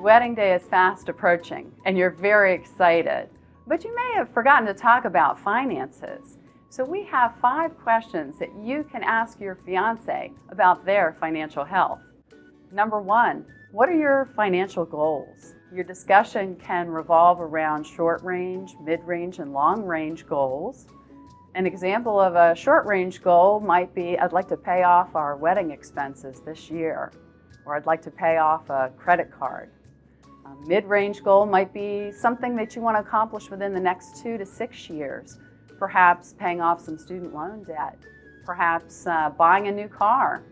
wedding day is fast approaching and you're very excited, but you may have forgotten to talk about finances. So we have 5 questions that you can ask your fiancé about their financial health. Number 1, what are your financial goals? Your discussion can revolve around short-range, mid-range, and long-range goals. An example of a short-range goal might be, I'd like to pay off our wedding expenses this year, or I'd like to pay off a credit card. A mid-range goal might be something that you want to accomplish within the next 2 to 6 years, perhaps paying off some student loan debt, perhaps buying a new car.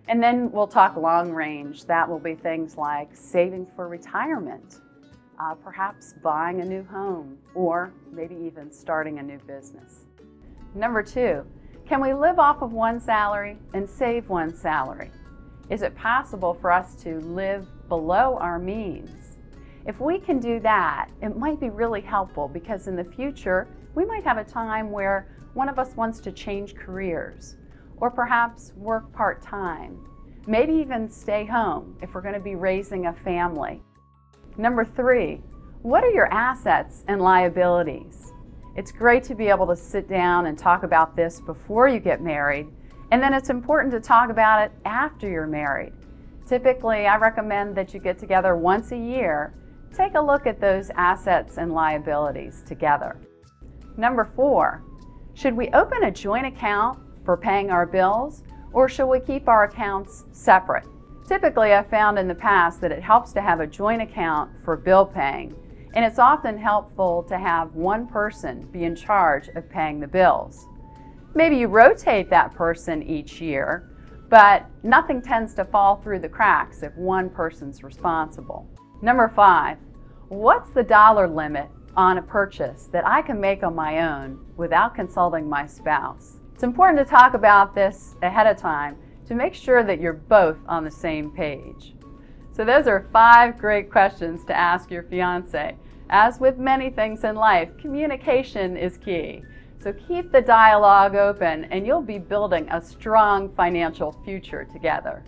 And then we'll talk long-range. That will be things like saving for retirement, perhaps buying a new home, or maybe even starting a new business. Number 2, can we live off of one salary and save one salary? Is it possible for us to live below our means? If we can do that, it might be really helpful because in the future, we might have a time where one of us wants to change careers, or perhaps work part-time, maybe even stay home if we're going to be raising a family. Number 3, what are your assets and liabilities? It's great to be able to sit down and talk about this before you get married, and then it's important to talk about it after you're married. Typically, I recommend that you get together once a year, take a look at those assets and liabilities together. Number 4, should we open a joint account for paying our bills, or should we keep our accounts separate? Typically, I've found in the past that it helps to have a joint account for bill paying, and it's often helpful to have one person be in charge of paying the bills. Maybe you rotate that person each year, but nothing tends to fall through the cracks if one person's responsible. Number 5, what's the dollar limit on a purchase that I can make on my own without consulting my spouse? It's important to talk about this ahead of time to make sure that you're both on the same page. So those are 5 great questions to ask your fiancé. As with many things in life, communication is key. So keep the dialogue open and you'll be building a strong financial future together.